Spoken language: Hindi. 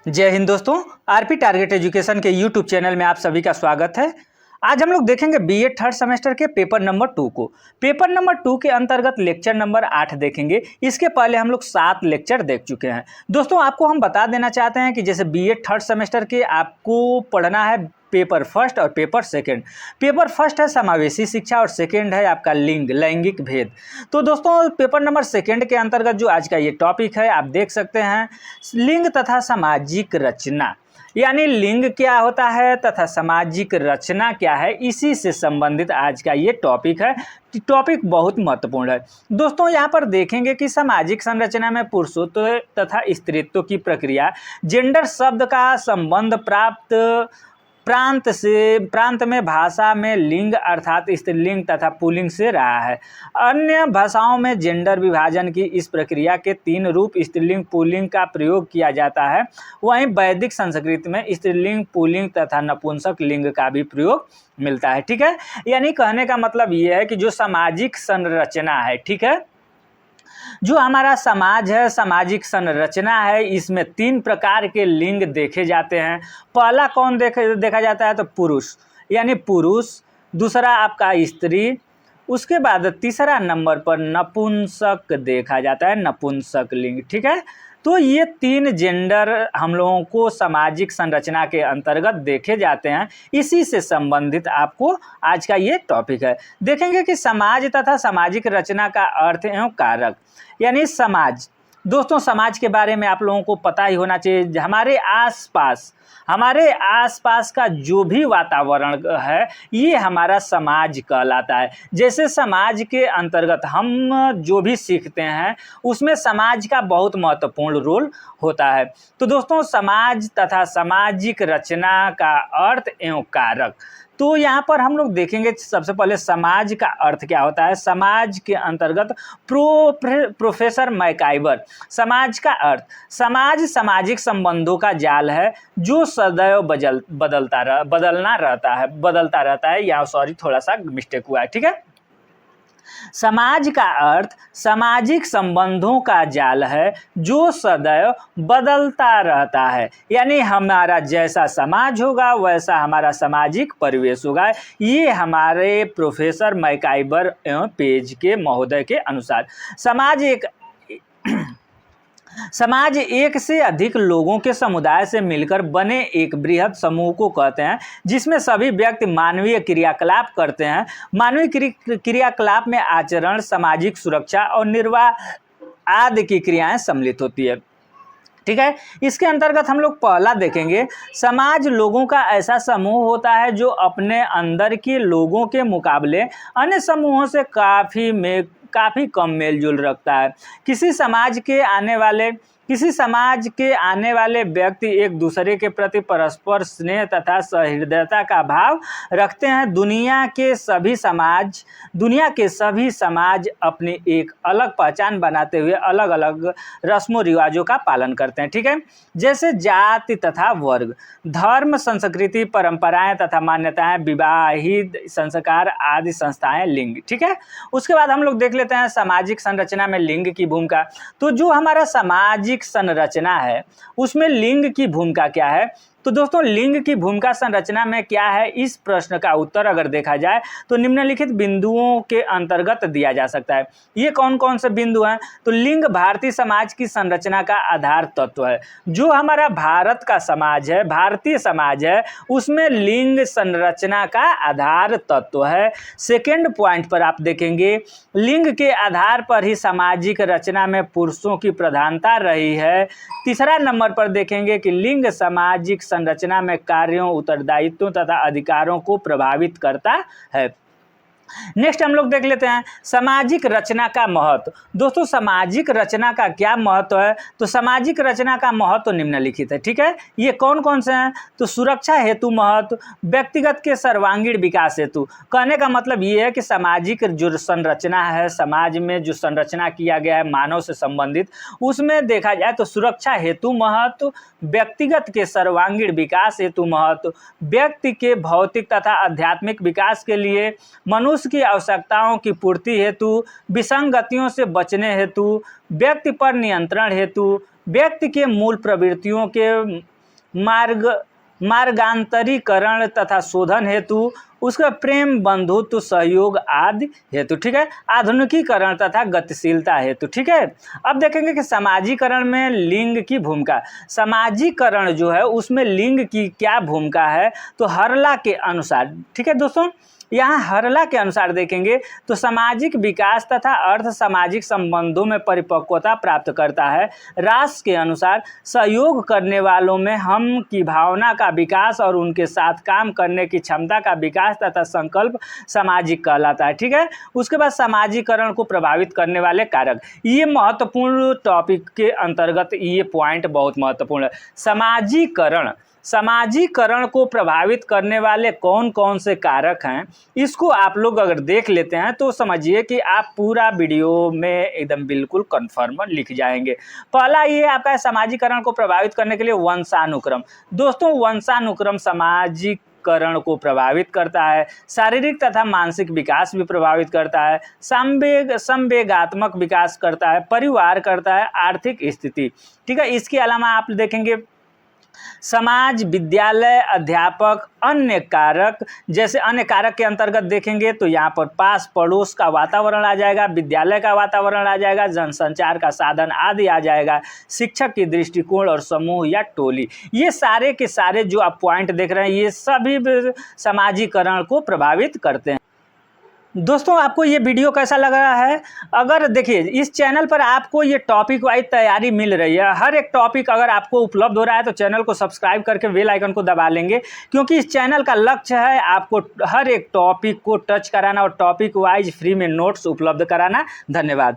जय हिंद दोस्तों। आरपी टारगेट एजुकेशन के यूट्यूब चैनल में आप सभी का स्वागत है। आज हम लोग देखेंगे बीए थर्ड सेमेस्टर के पेपर नंबर 2 को। पेपर नंबर 2 के अंतर्गत लेक्चर नंबर 8 देखेंगे। इसके पहले हम लोग 7 लेक्चर देख चुके हैं। दोस्तों आपको हम बता देना चाहते हैं कि जैसे बीए थर्ड सेमेस्टर के आपको पढ़ना है पेपर फर्स्ट और पेपर सेकंड। पेपर फर्स्ट है समावेशी शिक्षा और सेकंड है आपका लैंगिक भेद। तो दोस्तों पेपर नंबर सेकंड के अंतर्गत जो आज का ये टॉपिक है आप देख सकते हैं, लिंग तथा सामाजिक रचना, यानी लिंग क्या होता है तथा सामाजिक रचना क्या है, इसी से संबंधित आज का ये टॉपिक है। टॉपिक बहुत महत्वपूर्ण है दोस्तों। यहाँ पर देखेंगे कि सामाजिक संरचना में पुरुषत्व तथा स्त्रीत्व की प्रक्रिया, जेंडर शब्द का संबंध प्रांत में भाषा में लिंग अर्थात स्त्रीलिंग तथा पुल्लिंग से रहा है। अन्य भाषाओं में जेंडर विभाजन की इस प्रक्रिया के 3 रूप स्त्रीलिंग पुल्लिंग का प्रयोग किया जाता है। वहीं वैदिक संस्कृत में स्त्रीलिंग पुल्लिंग तथा नपुंसक लिंग का भी प्रयोग मिलता है। ठीक है, यानी कहने का मतलब ये है कि जो सामाजिक संरचना है, ठीक है, जो हमारा समाज है, सामाजिक संरचना है, इसमें 3 प्रकार के लिंग देखे जाते हैं। पहला कौन देखा जाता है तो पुरुष, यानी पुरुष। दूसरा आपका स्त्री। उसके बाद तीसरा नंबर पर नपुंसक देखा जाता है, नपुंसक लिंग। ठीक है, तो ये 3 जेंडर हम लोगों को सामाजिक संरचना के अंतर्गत देखे जाते हैं। इसी से संबंधित आपको आज का ये टॉपिक है। देखेंगे कि समाज तथा सामाजिक रचना का अर्थ एवं कारक, यानी समाज। दोस्तों समाज के बारे में आप लोगों को पता ही होना चाहिए। हमारे आसपास का जो भी वातावरण है ये हमारा समाज कहलाता है। जैसे समाज के अंतर्गत हम जो भी सीखते हैं उसमें समाज का बहुत महत्वपूर्ण रोल होता है। तो दोस्तों समाज तथा सामाजिक रचना का अर्थ एवं कारक, तो यहाँ पर हम लोग देखेंगे सबसे पहले समाज का अर्थ क्या होता है। समाज के अंतर्गत प्रोफेसर मैकाइवर, समाज का अर्थ, समाज सामाजिक संबंधों का जाल है जो सदैव बदलता रहता है। यहाँ सॉरी थोड़ा सा मिस्टेक हुआ है। ठीक है, समाज का अर्थ सामाजिक संबंधों का जाल है जो सदैव बदलता रहता है, यानी हमारा जैसा समाज होगा वैसा हमारा सामाजिक परिवेश होगा। ये हमारे प्रोफेसर मैकाइवर एवं पेज के महोदय के अनुसार समाज एक से अधिक लोगों के समुदाय से मिलकर बने एक बृहद समूह को कहते हैं, जिसमें सभी व्यक्ति मानवीय क्रियाकलाप करते हैं। मानवीय क्रियाकलाप में आचरण, सामाजिक सुरक्षा और निर्वाह आदि की क्रियाएं सम्मिलित होती है। ठीक है, इसके अंतर्गत हम लोग पहला देखेंगे, समाज लोगों का ऐसा समूह होता है जो अपने अंदर के लोगों के मुकाबले अन्य समूहों से काफ़ी कम मेलजोल रखता है। किसी समाज के आने वाले व्यक्ति एक दूसरे के प्रति परस्पर स्नेह तथा सहृदयता का भाव रखते हैं। दुनिया के सभी समाज अपनी एक अलग पहचान बनाते हुए अलग अलग रस्मों रिवाजों का पालन करते हैं। ठीक है, जैसे जाति तथा वर्ग, धर्म, संस्कृति, परंपराएं तथा मान्यताएं, विवाहित संस्कार आदि संस्थाएं, लिंग। ठीक है, उसके बाद हम लोग देख लेते हैं सामाजिक संरचना में लिंग की भूमिका। तो जो हमारा सामाजिक संरचना है उसमें लिंग की भूमिका क्या है। तो दोस्तों लिंग की भूमिका संरचना में क्या है, इस प्रश्न का उत्तर अगर देखा जाए तो निम्नलिखित बिंदुओं के अंतर्गत दिया जा सकता है। ये कौन कौन से बिंदु हैं, तो लिंग भारतीय समाज की संरचना का आधार तत्व है। जो हमारा भारत का समाज है, भारतीय समाज है, उसमें लिंग संरचना का आधार तत्व है। सेकेंड पॉइंट पर आप देखेंगे लिंग के आधार पर ही सामाजिक रचना में पुरुषों की प्रधानता रही है। तीसरा नंबर पर देखेंगे कि लिंग सामाजिक संरचना में कार्यों, उत्तरदायित्वों तथा अधिकारों को प्रभावित करता है। नेक्स्ट हम लोग देख लेते हैं सामाजिक रचना का महत्व। दोस्तों सामाजिक रचना का क्या महत्व है, तो सामाजिक रचना का महत्व निम्नलिखित है। ठीक है, ये कौन कौन से हैं, तो सुरक्षा हेतु महत्व, व्यक्तिगत के सर्वांगीण विकास हेतु। कहने का मतलब ये है कि सामाजिक जो संरचना है, समाज में जो संरचना किया गया है मानव से संबंधित, उसमें देखा जाए तो सुरक्षा हेतु महत्व, व्यक्तिगत के सर्वांगीण विकास हेतु महत्व, व्यक्ति के भौतिक तथा आध्यात्मिक विकास के लिए, मनुष्य की आवश्यकताओं की पूर्ति हेतु, विसंगतियों से बचने हेतु, व्यक्ति पर नियंत्रण हेतु, व्यक्ति के मूल प्रवृत्तियों के मार्गांतरीकरण तथा शोधन हेतु, उसका प्रेम, बंधुत्व, सहयोग आदि हेतु, ठीक है। आधुनिकीकरण तथा गतिशीलता हेतु, ठीक है। अब देखेंगे कि समाजीकरण में लिंग की भूमिका। समाजीकरण जो है उसमें लिंग की क्या भूमिका है, तो हरला के अनुसार, ठीक है दोस्तों, यहाँ हरला के अनुसार देखेंगे तो सामाजिक विकास तथा अर्थ सामाजिक संबंधों में परिपक्वता प्राप्त करता है। राष्ट्र के अनुसार सहयोग करने वालों में हम की भावना का विकास और उनके साथ काम करने की क्षमता का विकास तथा संकल्प सामाजिक कहलाता है, ठीक है। उसके बाद समाजीकरण को प्रभावित करने वाले कारक, ये महत्वपूर्ण टॉपिक के अंतर्गत ये पॉइंट बहुत महत्वपूर्ण है। समाजीकरण को प्रभावित करने वाले कौन कौन से कारक हैं, इसको आप लोग अगर देख लेते हैं तो समझिए कि आप पूरा वीडियो में एकदम बिल्कुल कन्फर्म लिख जाएंगे। पहला ये आपका है समाजीकरण को प्रभावित करने के लिए वंशानुक्रम। दोस्तों वंशानुक्रम सामाजिकरण को प्रभावित करता है, शारीरिक तथा मानसिक विकास भी प्रभावित करता है, संवेगात्मक विकास करता है, परिवार करता है, आर्थिक स्थिति, ठीक है। इसके अलावा आप देखेंगे समाज, विद्यालय, अध्यापक, अन्य कारक, जैसे अन्य कारक के अंतर्गत देखेंगे तो यहाँ पर पास पड़ोस का वातावरण आ जाएगा, विद्यालय का वातावरण आ जाएगा, जनसंचार का साधन आदि आ जाएगा, शिक्षक की दृष्टिकोण और समूह या टोली, ये सारे के सारे जो आप पॉइंट देख रहे हैं ये सभी समाजीकरण को प्रभावित करते हैं। दोस्तों आपको ये वीडियो कैसा लग रहा है? अगर देखिए इस चैनल पर आपको ये टॉपिक वाइज तैयारी मिल रही है, हर एक टॉपिक अगर आपको उपलब्ध हो रहा है तो चैनल को सब्सक्राइब करके बेल आइकन को दबा लेंगे, क्योंकि इस चैनल का लक्ष्य है आपको हर एक टॉपिक को टच कराना और टॉपिक वाइज फ्री में नोट्स उपलब्ध कराना। धन्यवाद।